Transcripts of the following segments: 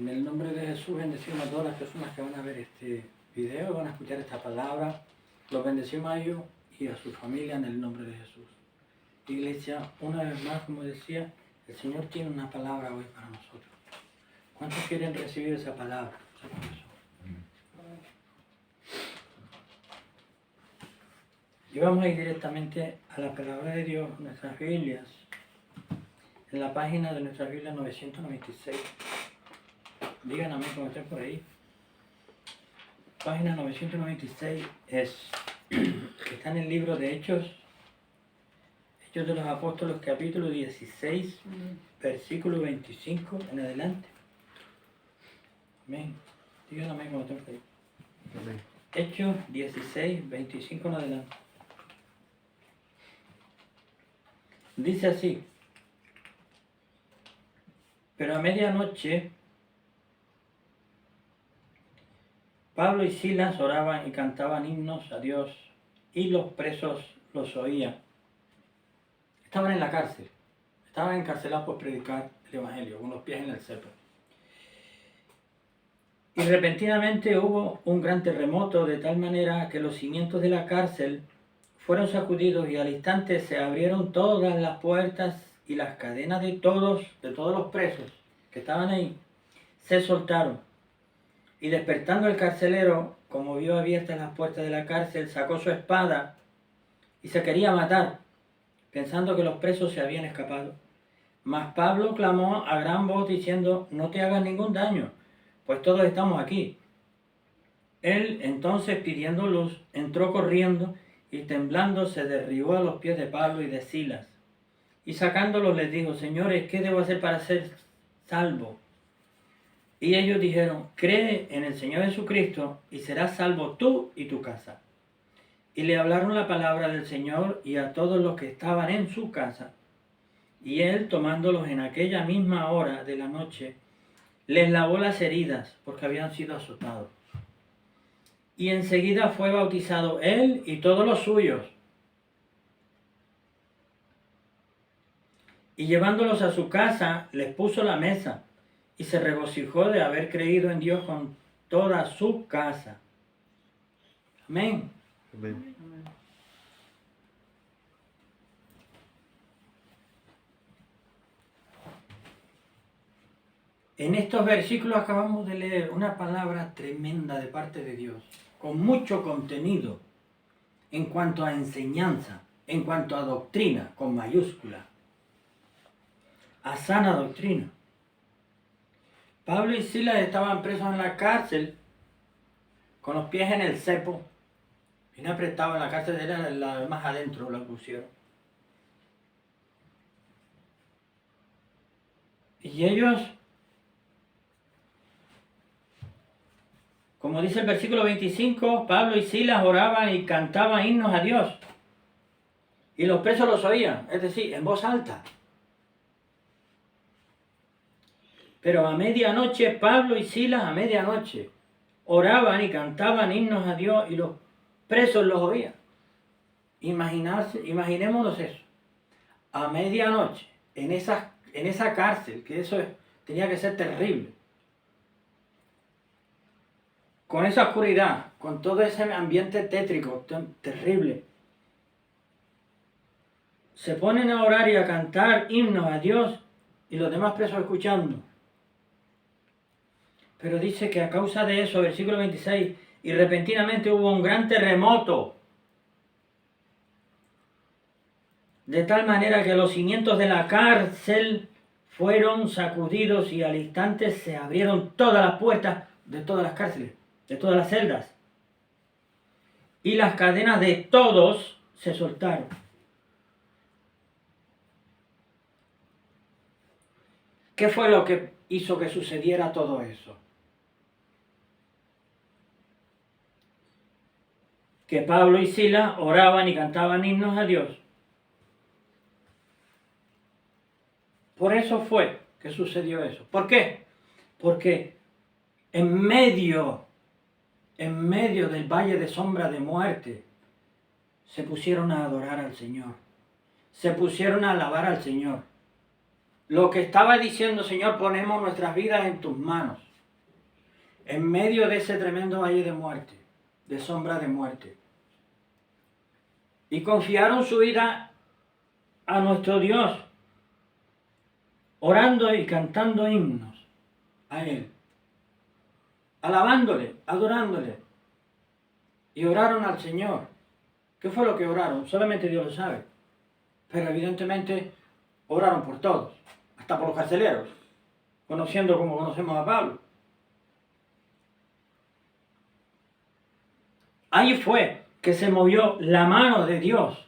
En el nombre de Jesús bendecimos a todas las personas que van a ver este video, van a escuchar esta palabra. Los bendecimos a ellos y a su familia en el nombre de Jesús. Iglesia, una vez más, como decía, el Señor tiene una palabra hoy para nosotros. ¿Cuántos quieren recibir esa palabra? Y vamos a ir directamente a la palabra de Dios, nuestras Biblias, en la página de nuestra Biblia 996. Digan amén como estén por ahí. Página 996 está en el libro de Hechos de los Apóstoles, capítulo 16, versículo 25 en adelante. Amén. Digan amén como estén por ahí. Amén. Hechos 16, 25 en adelante. Dice así: pero a medianoche Pablo y Silas oraban y cantaban himnos a Dios, y los presos los oían. Estaban en la cárcel, estaban encarcelados por predicar el Evangelio, con los pies en el cepo. Y repentinamente hubo un gran terremoto, de tal manera que los cimientos de la cárcel fueron sacudidos, y al instante se abrieron todas las puertas, y las cadenas de todos los presos que estaban ahí se soltaron. Y despertando el carcelero, como vio abiertas las puertas de la cárcel, sacó su espada y se quería matar, pensando que los presos se habían escapado. Mas Pablo clamó a gran voz diciendo: no te hagas ningún daño, pues todos estamos aquí. Él entonces, pidiendo luz, entró corriendo y temblando se derribó a los pies de Pablo y de Silas. Y sacándolos les dijo: señores, ¿qué debo hacer para ser salvo? Y ellos dijeron: cree en el Señor Jesucristo y serás salvo tú y tu casa. Y le hablaron la palabra del Señor y a todos los que estaban en su casa. Y él, tomándolos en aquella misma hora de la noche, les lavó las heridas, porque habían sido azotados. Y enseguida fue bautizado él y todos los suyos. Y llevándolos a su casa, les puso la mesa, y se regocijó de haber creído en Dios con toda su casa. Amén. Amén. En estos versículos acabamos de leer una palabra tremenda de parte de Dios, con mucho contenido en cuanto a enseñanza, en cuanto a doctrina, con mayúscula, a sana doctrina. Pablo y Silas estaban presos en la cárcel, con los pies en el cepo, bien apretados en la cárcel, era la más adentro la pusieron. Y ellos, como dice el versículo 25, Pablo y Silas oraban y cantaban himnos a Dios. Y los presos los oían, es decir, en voz alta. Pero a medianoche, Pablo y Silas a medianoche oraban y cantaban himnos a Dios, y los presos los oían. Imaginémonos eso. A medianoche, en esa cárcel, que eso tenía que ser terrible. Con esa oscuridad, con todo ese ambiente tétrico, terrible. Se ponen a orar y a cantar himnos a Dios, y los demás presos escuchando. Pero dice que a causa de eso, versículo 26, y repentinamente hubo un gran terremoto, de tal manera que los cimientos de la cárcel fueron sacudidos, y al instante se abrieron todas las puertas de todas las cárceles, de todas las celdas, y las cadenas de todos se soltaron. ¿Qué fue lo que hizo que sucediera todo eso? Que Pablo y Silas oraban y cantaban himnos a Dios. Por eso fue que sucedió eso. ¿Por qué? Porque en medio del valle de sombra de muerte, se pusieron a adorar al Señor. Se pusieron a alabar al Señor. Lo que estaba diciendo: Señor, ponemos nuestras vidas en tus manos. en medio de ese tremendo valle de muerte, de sombra de muerte. Y confiaron su vida a nuestro Dios, orando y cantando himnos a Él, alabándole, adorándole. Y oraron al Señor. ¿Qué fue lo que oraron? Solamente Dios lo sabe. Pero evidentemente oraron por todos, hasta por los carceleros, conociendo como conocemos a Pablo. Ahí fue que se movió la mano de Dios.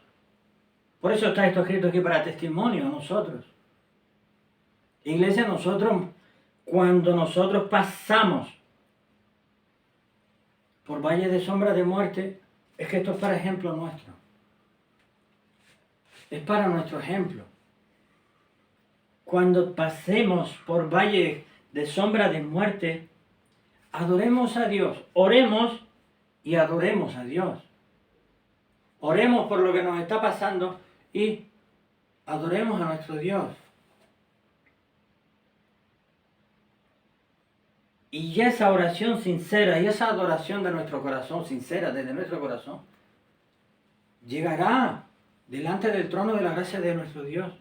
Por eso está esto escrito aquí para testimonio a nosotros. Iglesia, cuando nosotros pasamos por valle de sombra de muerte, es que esto es para ejemplo nuestro. Es para nuestro ejemplo. Cuando pasemos por valle de sombra de muerte, adoremos a Dios, oremos y adoremos a Dios. Oremos por lo que nos está pasando y adoremos a nuestro Dios. Y esa oración sincera y esa adoración de nuestro corazón, sincera desde nuestro corazón, llegará delante del trono de la gracia de nuestro Dios.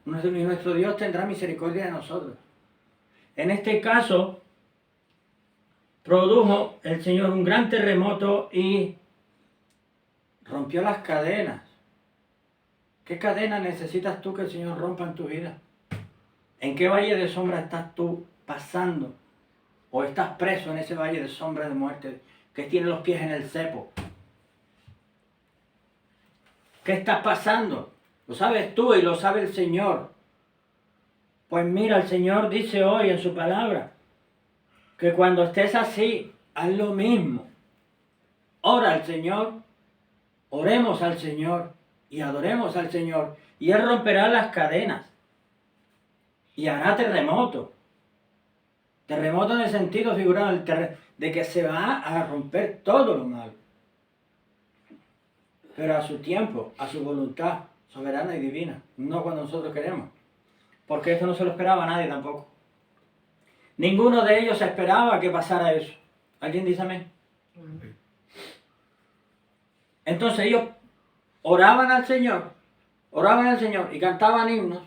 Y nuestro Dios tendrá misericordia de nosotros. En este caso, produjo el Señor un gran terremoto y rompió las cadenas. ¿Qué cadenas necesitas tú que el Señor rompa en tu vida? ¿En qué valle de sombra estás tú pasando? ¿O estás preso en ese valle de sombra de muerte que tiene los pies en el cepo? ¿Qué estás pasando? Lo sabes tú y lo sabe el Señor. Pues mira, el Señor dice hoy en su palabra que cuando estés así, haz lo mismo. Ora al Señor, oremos al Señor y adoremos al Señor. Y Él romperá las cadenas y hará terremoto. Terremoto en el sentido figurado de que se va a romper todo lo malo. Pero a su tiempo, a su voluntad soberana y divina, no cuando nosotros queremos. Porque esto no se lo esperaba a nadie tampoco. Ninguno de ellos esperaba que pasara eso. ¿Alguien dice amén? Entonces ellos oraban al Señor y cantaban himnos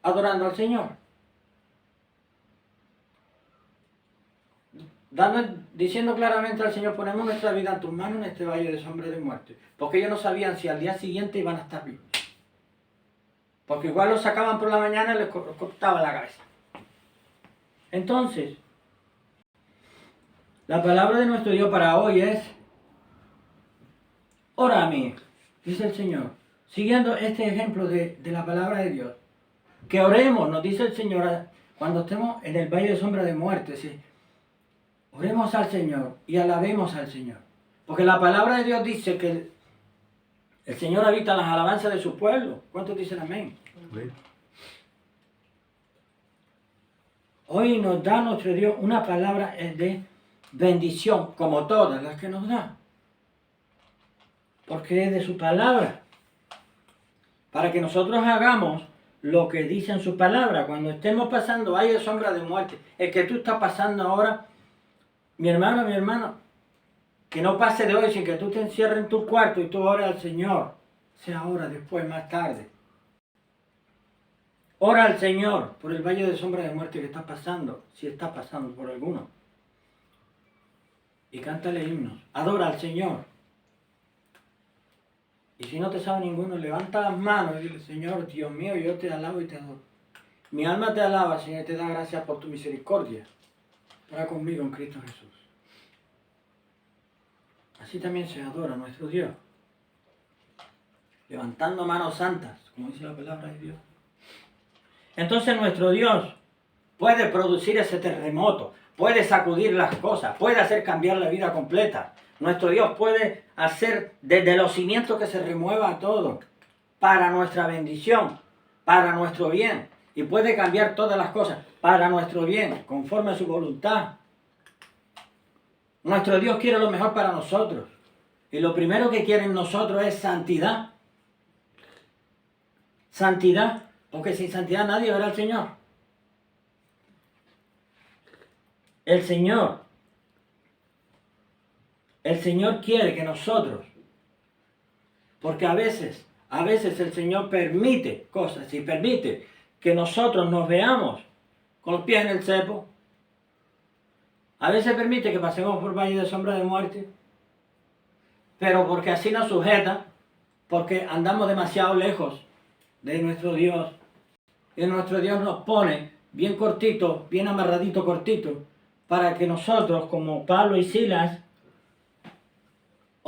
adorando al Señor. Diciendo claramente al Señor, ponemos nuestra vida en tus manos en este valle de sombra de muerte. Porque ellos no sabían si al día siguiente iban a estar vivos. Porque igual los sacaban por la mañana y les cortaban la cabeza. Entonces, la palabra de nuestro Dios para hoy es: ora a mí, dice el Señor, siguiendo este ejemplo de la palabra de Dios. Que oremos, nos dice el Señor, cuando estemos en el valle de sombra de muerte, ¿sí? Oremos al Señor y alabemos al Señor. Porque la palabra de Dios dice que el Señor habita las alabanzas de su pueblo. ¿Cuántos dicen amén? Amén. Hoy nos da nuestro Dios una palabra de bendición, como todas las que nos da. Porque es de su palabra. Para que nosotros hagamos lo que dice en su palabra. Cuando estemos pasando valle de sombra de muerte, el que tú estás pasando ahora, mi hermano, que no pase de hoy sin que tú te encierres en tu cuarto y tú ores al Señor. Sea ahora, después, más tarde. Ora al Señor por el valle de sombra de muerte que estás pasando, si estás pasando por alguno. Y cántale himnos. Adora al Señor. Y si no te sabe ninguno, levanta las manos y dile: Señor, Dios mío, yo te alabo y te adoro. Mi alma te alaba, Señor, y te da gracias por tu misericordia para conmigo en Cristo Jesús. Así también se adora a nuestro Dios, levantando manos santas, como dice la palabra de Dios. Entonces nuestro Dios puede producir ese terremoto, puede sacudir las cosas, puede hacer cambiar la vida completa. Nuestro Dios puede hacer desde los cimientos que se remueva todo para nuestra bendición, para nuestro bien. Y puede cambiar todas las cosas para nuestro bien, conforme a su voluntad. Nuestro Dios quiere lo mejor para nosotros. Y lo primero que quiere en nosotros es santidad. Santidad, porque sin santidad nadie verá al Señor. El Señor El Señor quiere que nosotros, porque a veces el Señor permite cosas y permite que nosotros nos veamos con los pies en el cepo. A veces permite que pasemos por valle de sombra de muerte, pero porque así nos sujeta, porque andamos demasiado lejos de nuestro Dios. Y nuestro Dios nos pone bien cortito, bien amarradito, cortito, para que nosotros, como Pablo y Silas,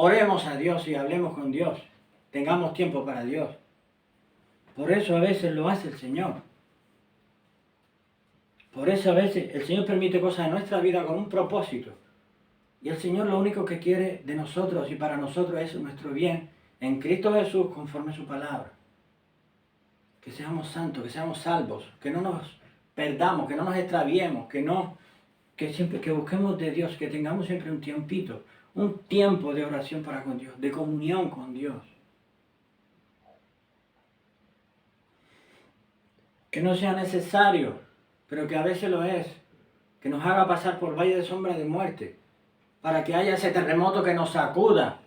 oremos a Dios y hablemos con Dios. Tengamos tiempo para Dios. Por eso a veces lo hace el Señor. Por eso a veces el Señor permite cosas en nuestra vida con un propósito. Y el Señor lo único que quiere de nosotros y para nosotros es nuestro bien en Cristo Jesús conforme a su palabra. Que seamos santos, que seamos salvos, que no nos perdamos, que no nos extraviemos, que busquemos de Dios, que tengamos siempre un tiempito, un tiempo de oración para con Dios, de comunión con Dios. Que no sea necesario, pero que a veces lo es, que nos haga pasar por valle de sombra de muerte, para que haya ese terremoto que nos sacuda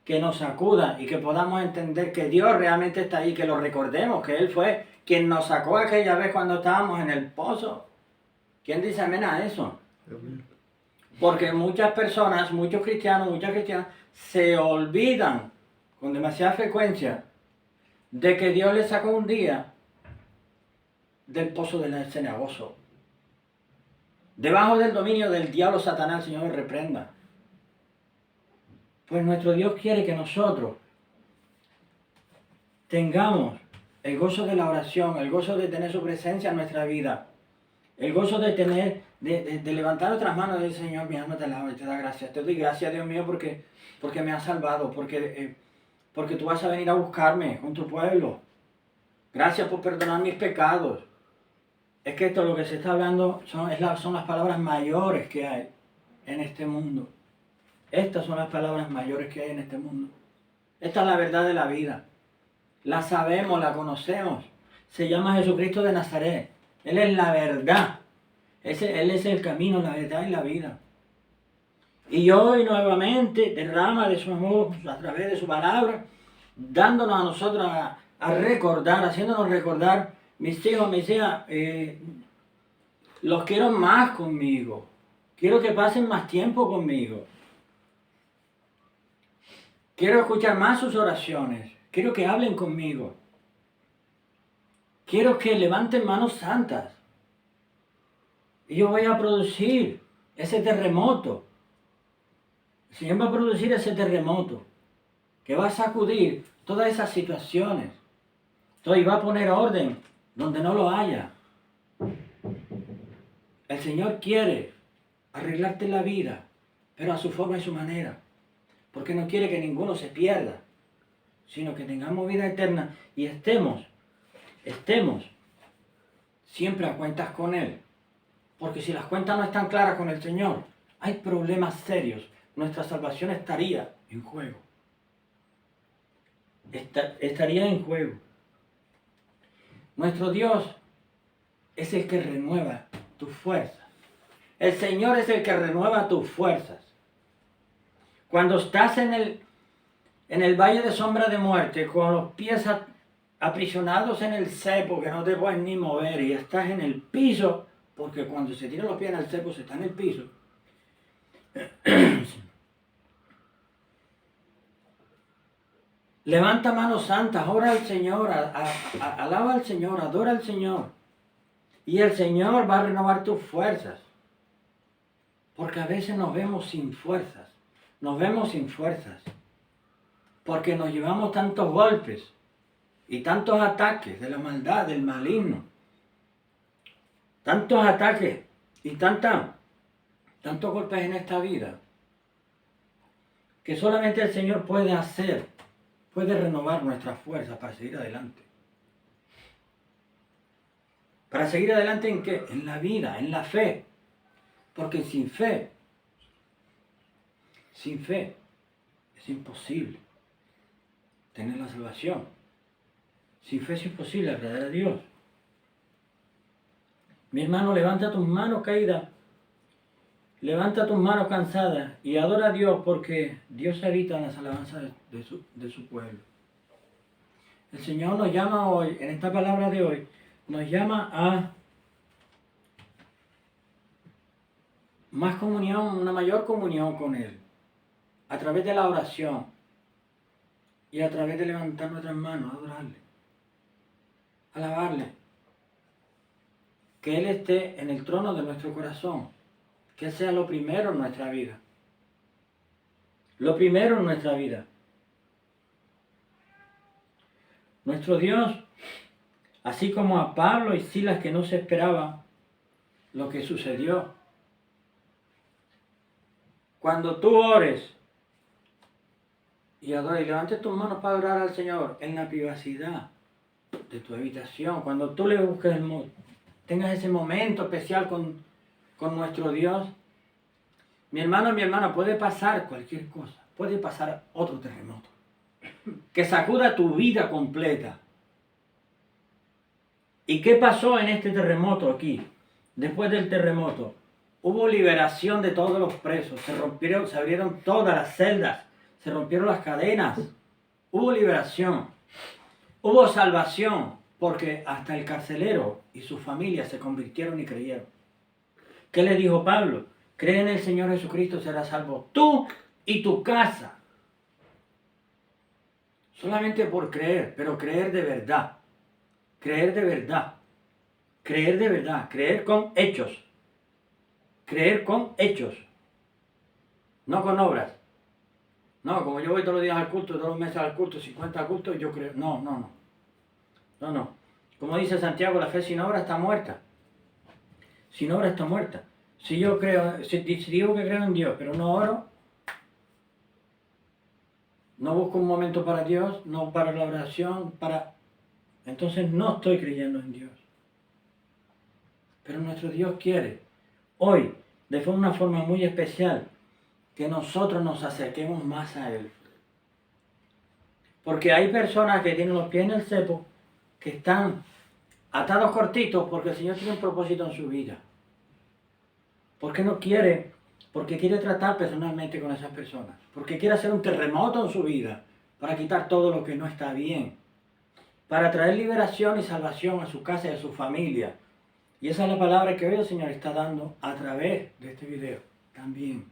y que podamos entender que Dios realmente está ahí, que lo recordemos, que Él fue quien nos sacó aquella vez cuando estábamos en el pozo. ¿Quién dice amén a eso? Porque muchas personas, muchos cristianos, muchas cristianas, se olvidan con demasiada frecuencia de que Dios les sacó un día del pozo del cenagoso. Debajo del dominio del diablo Satanás, el Señor le reprenda. Pues nuestro Dios quiere que nosotros tengamos el gozo de la oración, el gozo de tener su presencia en nuestra vida, el gozo de tener, de levantar nuestras manos y decir, Señor, mi alma te alaba y te da gracias. Te doy gracias, Dios mío, porque me has salvado, porque tú vas a venir a buscarme con tu pueblo. Gracias por perdonar mis pecados. Es que esto lo que se está hablando son las palabras mayores que hay en este mundo. Estas son las palabras mayores que hay en este mundo. Esta es la verdad de la vida. La sabemos, la conocemos. Se llama Jesucristo de Nazaret. Él es la verdad. Él es el camino, la verdad y la vida. Y hoy nuevamente derrama de su amor a través de su palabra, dándonos a nosotros a recordar, haciéndonos recordar, mis hijos, mis hijas, los quiero más conmigo. Quiero que pasen más tiempo conmigo. Quiero escuchar más sus oraciones. Quiero que hablen conmigo. Quiero que levanten manos santas. Y yo voy a producir ese terremoto. El Señor va a producir ese terremoto que va a sacudir todas esas situaciones. Y va a poner orden donde no lo haya. El Señor quiere arreglarte la vida, pero a su forma y su manera. Porque no quiere que ninguno se pierda, sino que tengamos vida eterna y estemos siempre a cuentas con Él. Porque si las cuentas no están claras con el Señor, hay problemas serios. Nuestra salvación estaría en juego. Estaría en juego. Nuestro Dios es el que renueva tus fuerzas. El Señor es el que renueva tus fuerzas. Cuando estás en el valle de sombra de muerte, con los pies aprisionados en el cepo, que no te puedes ni mover, y estás en el piso, porque cuando se tiran los pies en el cepo se está en el piso. Levanta manos santas, ora al Señor, alaba al Señor, adora al Señor. Y el Señor va a renovar tus fuerzas. Porque a veces nos vemos sin fuerzas. Nos vemos sin fuerzas. Porque nos llevamos tantos golpes y tantos ataques de la maldad, del maligno. Tantos ataques y tantos golpes en esta vida. Que solamente el Señor puede renovar nuestras fuerzas para seguir adelante. ¿Para seguir adelante en qué? En la vida, en la fe. Porque sin fe es imposible tener la salvación. Sin fe es imposible agradar a Dios. Mi hermano, levanta tus manos caídas. Levanta tus manos cansadas y adora a Dios, porque Dios habita en las alabanzas de su pueblo. El Señor nos llama hoy, en esta palabra de hoy, nos llama a más comunión, una mayor comunión con Él, a través de la oración y a través de levantar nuestras manos, adorarle, alabarle. Que Él esté en el trono de nuestro corazón, que Él sea lo primero en nuestra vida. Lo primero en nuestra vida. Nuestro Dios, así como a Pablo y Silas, que no se esperaba lo que sucedió. Cuando tú ores y adores y levantes tus manos para adorar al Señor en la privacidad de tu habitación, cuando tú le busques tengas ese momento especial con nuestro Dios, mi hermano y mi hermana, puede pasar cualquier cosa, puede pasar otro terremoto que sacuda tu vida completa. ¿Y qué pasó en este terremoto aquí? Después del terremoto, hubo liberación de todos los presos, se abrieron todas las celdas, se rompieron las cadenas, hubo liberación, hubo salvación, porque hasta el carcelero y su familia se convirtieron y creyeron. ¿Qué le dijo Pablo? Cree en el Señor Jesucristo, serás salvo tú y tu casa. Solamente por creer, pero creer de verdad. Creer de verdad. Creer de verdad. Creer con hechos. Creer con hechos. No con obras. No, como yo voy todos los días al culto, todos los meses al culto, 50 cultos, yo creo. No. Como dice Santiago, la fe sin obra está muerta. Sin obra está muerta. Si yo creo, si digo que creo en Dios, pero no oro, no busco un momento para Dios, no para la oración, entonces no estoy creyendo en Dios. Pero nuestro Dios quiere, hoy, de una forma muy especial, que nosotros nos acerquemos más a Él. Porque hay personas que tienen los pies en el cepo, que están atados cortitos porque el Señor tiene un propósito en su vida. ¿Por qué no quiere? Porque quiere tratar personalmente con esas personas. Porque quiere hacer un terremoto en su vida para quitar todo lo que no está bien. Para traer liberación y salvación a su casa y a su familia. Y esa es la palabra que hoy el Señor está dando a través de este video también.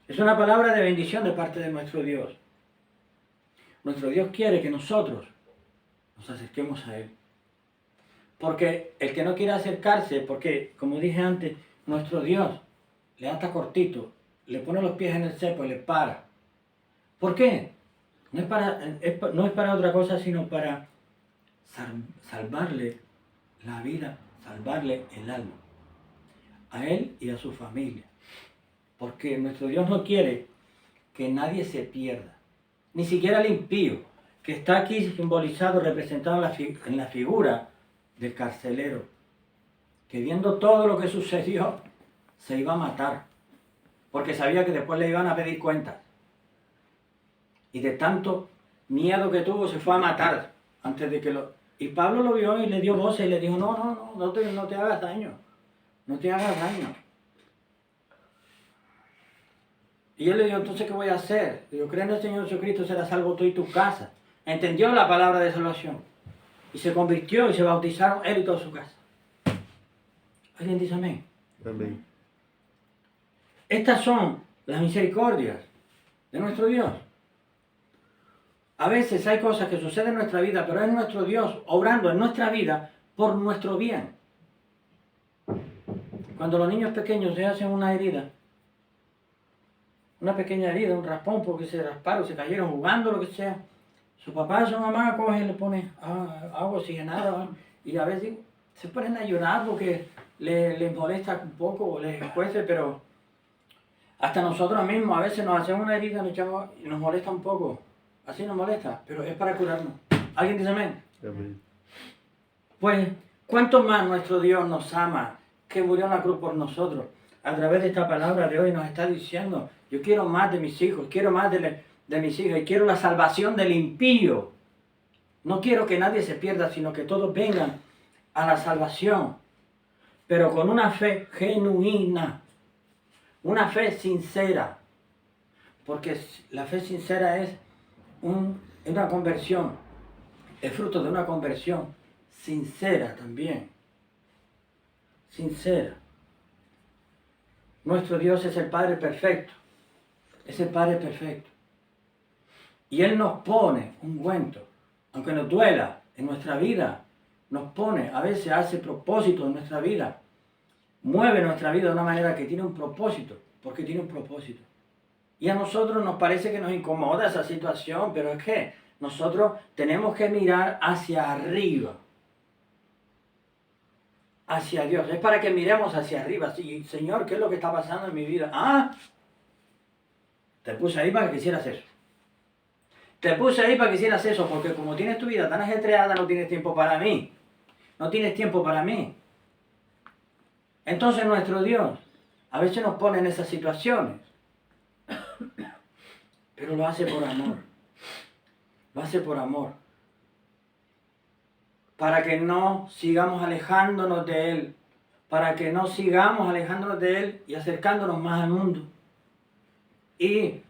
Es una palabra de bendición de parte de nuestro Dios. Nuestro Dios quiere que nosotros nos acerquemos a Él. Porque el que no quiere acercarse, porque como dije antes, nuestro Dios le ata cortito, le pone los pies en el cepo y le para. ¿Por qué? No es para otra cosa, sino para salvarle la vida, salvarle el alma. A él y a su familia. Porque nuestro Dios no quiere que nadie se pierda. Ni siquiera el impío, que está aquí simbolizado, representado en la figura del carcelero, que viendo todo lo que sucedió, se iba a matar, porque sabía que después le iban a pedir cuentas. Y de tanto miedo que tuvo, se fue a matar antes de que Y Pablo lo vio y le dio voces y le dijo, no te hagas daño, no te hagas daño. Y él le dijo, entonces, ¿qué voy a hacer? Digo, cree en el Señor Jesucristo, será salvo tú y tu casa. Entendió la palabra de salvación. Y se convirtió y se bautizaron él y toda su casa. ¿Alguien dice amén? Amén. Estas son las misericordias de nuestro Dios. A veces hay cosas que suceden en nuestra vida, pero es nuestro Dios obrando en nuestra vida por nuestro bien. Cuando los niños pequeños se hacen una herida, una pequeña herida, un raspón porque se rasparon, se cayeron jugando, lo que sea, su papá o su mamá coge y le pone agua oxigenada y a veces se ponen a llorar porque les molesta un poco, les cuece, pero hasta nosotros mismos a veces nos hacemos una herida y nos molesta un poco. Así nos molesta, pero es para curarnos. ¿Alguien dice amén? Amén. Pues, ¿cuánto más nuestro Dios nos ama, que murió en la cruz por nosotros? A través de esta palabra de hoy nos está diciendo, yo quiero más de mis hijos, quiero más de mis hijas, y quiero la salvación del impío. No quiero que nadie se pierda, sino que todos vengan a la salvación, pero con una fe genuina, una fe sincera, porque la fe sincera es una conversión, es fruto de una conversión sincera también, sincera. Nuestro Dios es el Padre perfecto, es el Padre perfecto. Y Él nos pone ungüento, aunque nos duela en nuestra vida, nos pone, a veces hace propósito en nuestra vida, mueve nuestra vida de una manera que tiene un propósito, porque tiene un propósito. Y a nosotros nos parece que nos incomoda esa situación, pero es que nosotros tenemos que mirar hacia arriba, hacia Dios. Es para que miremos hacia arriba. Sí, Señor, ¿qué es lo que está pasando en mi vida? Ah, te puse ahí para que quisieras eso. Te puse ahí para que hicieras eso, porque como tienes tu vida tan ajetreada, no tienes tiempo para mí. No tienes tiempo para mí. Entonces nuestro Dios a veces nos pone en esas situaciones, pero lo hace por amor. Lo hace por amor. Para que no sigamos alejándonos de Él. Para que no sigamos alejándonos de Él y acercándonos más al mundo. Y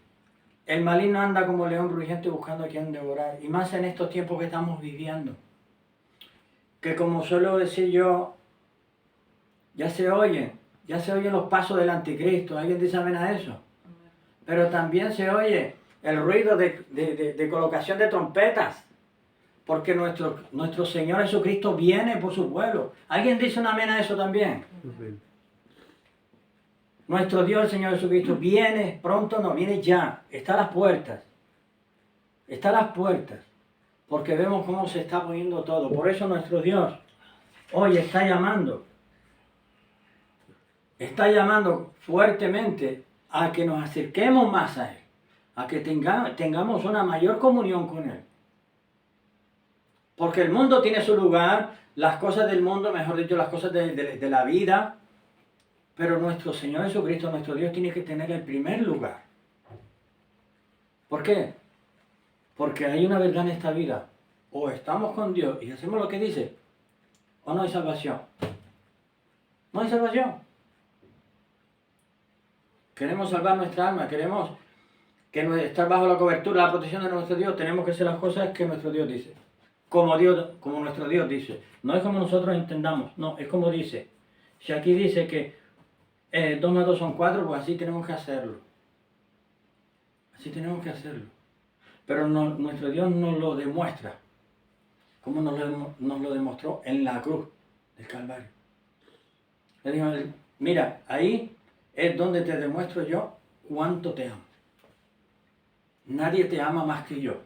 el maligno anda como león rugiente buscando a quien devorar. Y más en estos tiempos que estamos viviendo. Que como suelo decir yo, ya se oyen los pasos del anticristo. ¿Alguien dice amén a eso? Pero también se oye el ruido de colocación de trompetas. Porque nuestro Señor Jesucristo viene por su pueblo. ¿Alguien dice un amén a eso también? Amén. Nuestro Dios, el Señor Jesucristo, viene pronto, no, viene ya. Está a las puertas. Está a las puertas. Porque vemos cómo se está poniendo todo. Por eso nuestro Dios hoy está llamando. Está llamando fuertemente a que nos acerquemos más a Él. A que tengamos una mayor comunión con Él. Porque el mundo tiene su lugar, las cosas del mundo, mejor dicho, las cosas de la vida, pero nuestro Señor Jesucristo, nuestro Dios, tiene que tener el primer lugar. ¿Por qué? Porque hay una verdad en esta vida. O estamos con Dios y hacemos lo que dice, o no hay salvación. No hay salvación. Queremos salvar nuestra alma, queremos estar bajo la cobertura, la protección de nuestro Dios, tenemos que hacer las cosas que nuestro Dios dice. Como nuestro Dios dice. No es como nosotros entendamos, no, es como dice. Si aquí dice que 2 más 2 son 4, pues así tenemos que hacerlo. Así tenemos que hacerlo. Pero nuestro Dios nos lo demuestra. Como nos lo demostró en la cruz del Calvario. Le dijo, mira, ahí es donde te demuestro yo cuánto te amo. Nadie te ama más que yo.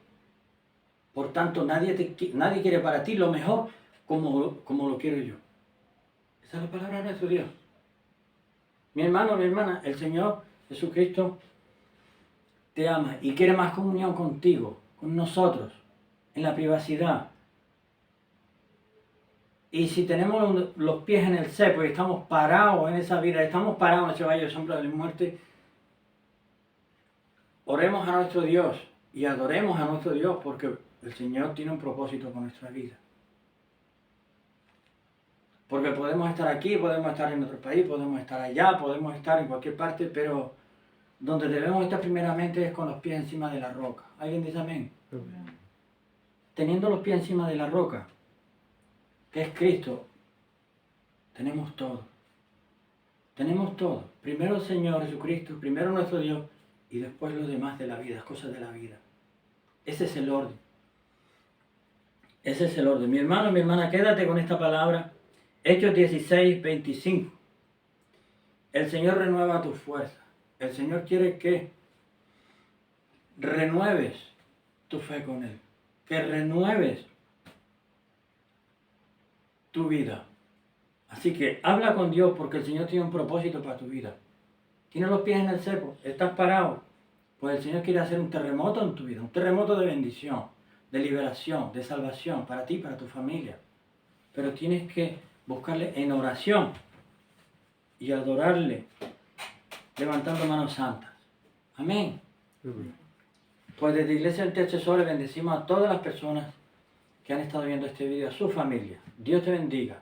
Por tanto, nadie quiere para ti lo mejor como lo quiero yo. Esa es la palabra de nuestro Dios. Mi hermano, mi hermana, el Señor Jesucristo te ama y quiere más comunión contigo, con nosotros, en la privacidad. Y si tenemos los pies en el cepo y estamos parados en esa vida, estamos parados en ese valle de sombra de la muerte, oremos a nuestro Dios y adoremos a nuestro Dios porque el Señor tiene un propósito con nuestra vida. Porque podemos estar aquí, podemos estar en otro país, podemos estar allá, podemos estar en cualquier parte, pero donde debemos estar primeramente es con los pies encima de la roca. ¿Alguien dice amén? Amén. Teniendo los pies encima de la roca, que es Cristo, tenemos todo. Tenemos todo. Primero el Señor Jesucristo, primero nuestro Dios y después lo demás de la vida, las cosas de la vida. Ese es el orden. Ese es el orden. Mi hermano, mi hermana, quédate con esta palabra. Hechos 16, 25. El Señor renueva tus fuerzas. El Señor quiere que renueves tu fe con Él. Que renueves tu vida. Así que habla con Dios porque el Señor tiene un propósito para tu vida. Tienes los pies en el cepo, estás parado. Pues el Señor quiere hacer un terremoto en tu vida. Un terremoto de bendición, de liberación, de salvación para ti y para tu familia. Pero tienes que buscarle en oración y adorarle levantando manos santas. Amén. Pues desde Iglesia del Intercesor le bendecimos a todas las personas que han estado viendo este video, a su familia. Dios te bendiga.